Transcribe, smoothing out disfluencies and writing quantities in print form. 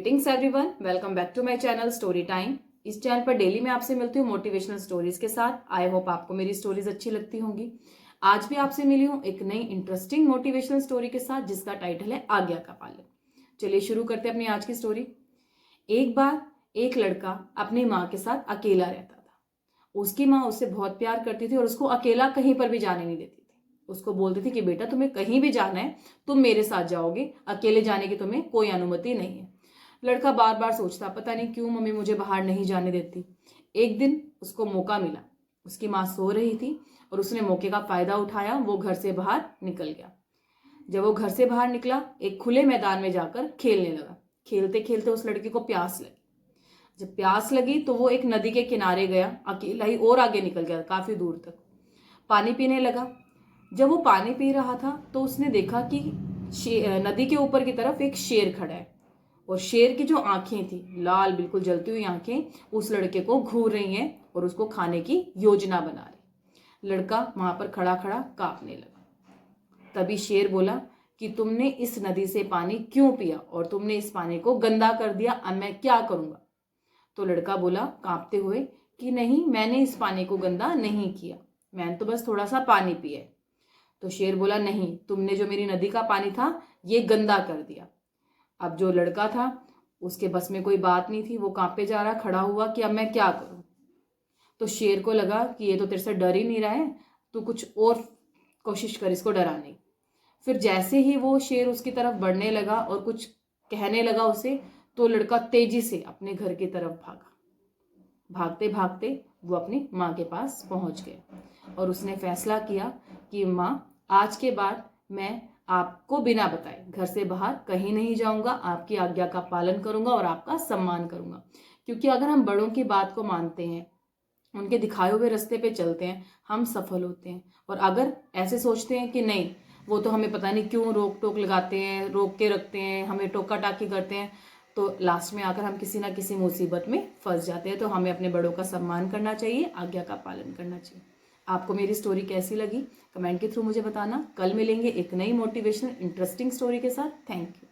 Greetings everyone, welcome back to my channel story time. इस channel पर daily मैं आपसे मिलती हूँ मोटिवेशनल स्टोरीज के साथ। आई होप आपको मेरी स्टोरीज अच्छी लगती होंगी। आज भी आपसे मिली हूँ एक नई इंटरेस्टिंग मोटिवेशनल स्टोरी के साथ जिसका टाइटल है आज्ञा का पालन। चलिए शुरू करते हैं अपनी आज की स्टोरी। एक बार एक लड़का अपनी माँ के साथ अकेला रहता था। उसकी माँ उससे बहुत प्यार करती थी और उसको अकेला कहीं पर भी जाने नहीं देती थी। उसको बोलती थी कि बेटा तुम्हें कहीं भी जाना है तुम मेरे साथ जाओगे, अकेले जाने की तुम्हें कोई अनुमति नहीं है। लड़का बार बार सोचता पता नहीं क्यों मम्मी मुझे बाहर नहीं जाने देती। एक दिन उसको मौका मिला। उसकी माँ सो रही थी और उसने मौके का फायदा उठाया। वो घर से बाहर निकल गया। जब वो घर से बाहर निकला एक खुले मैदान में जाकर खेलने लगा। खेलते खेलते उस लड़के को प्यास लगी। जब प्यास लगी तो वो एक नदी के किनारे गया, अकेला ही, और आगे निकल गया काफी दूर तक। पानी पीने लगा। जब वो पानी पी रहा था तो उसने देखा कि नदी के ऊपर की तरफ एक शेर खड़ा है और शेर की जो आंखें थी, लाल बिल्कुल जलती हुई आंखें, उस लड़के को घूर रही हैं और उसको खाने की योजना बना रही। लड़का वहां पर खड़ा खड़ा कांपने लगा। तभी शेर बोला कि तुमने इस नदी से पानी क्यों पिया और तुमने इस पानी को गंदा कर दिया, अब मैं क्या करूंगा। तो लड़का बोला कांपते हुए कि नहीं, मैंने इस पानी को गंदा नहीं किया, मैंने तो बस थोड़ा सा पानी पिया। तो शेर बोला नहीं, तुमने जो मेरी नदी का पानी था ये गंदा कर दिया। अब जो लड़का था उसके बस में कोई बात नहीं थी। वो कांपे जा रहा, खड़ा हुआ कि अब मैं क्या करूं। तो शेर को लगा कि ये तो तेरे से डर ही नहीं रहा है, तू कुछ और कोशिश कर इसको डराने की। फिर जैसे ही वो शेर उसकी तरफ बढ़ने लगा और कुछ कहने लगा उसे, तो लड़का तेजी से अपने घर की तरफ भागा। भागते भागते वो अपनी माँ के पास पहुंच गया और उसने फैसला किया कि माँ, आज के बाद मैं आपको बिना बताए घर से बाहर कहीं नहीं जाऊंगा, आपकी आज्ञा का पालन करूंगा और आपका सम्मान करूंगा। क्योंकि अगर हम बड़ों की बात को मानते हैं, उनके दिखाए हुए रास्ते पे चलते हैं, हम सफल होते हैं। और अगर ऐसे सोचते हैं कि नहीं, वो तो हमें पता नहीं क्यों रोक टोक लगाते हैं, रोक के रखते हैं, हमें टोका टाकी करते हैं, तो लास्ट में आकर हम किसी ना किसी मुसीबत में फंस जाते हैं। तो हमें अपने बड़ों का सम्मान करना चाहिए, आज्ञा का पालन करना चाहिए। आपको मेरी स्टोरी कैसी लगी कमेंट के थ्रू मुझे बताना। कल मिलेंगे एक नई मोटिवेशनल इंटरेस्टिंग स्टोरी के साथ। Thank you.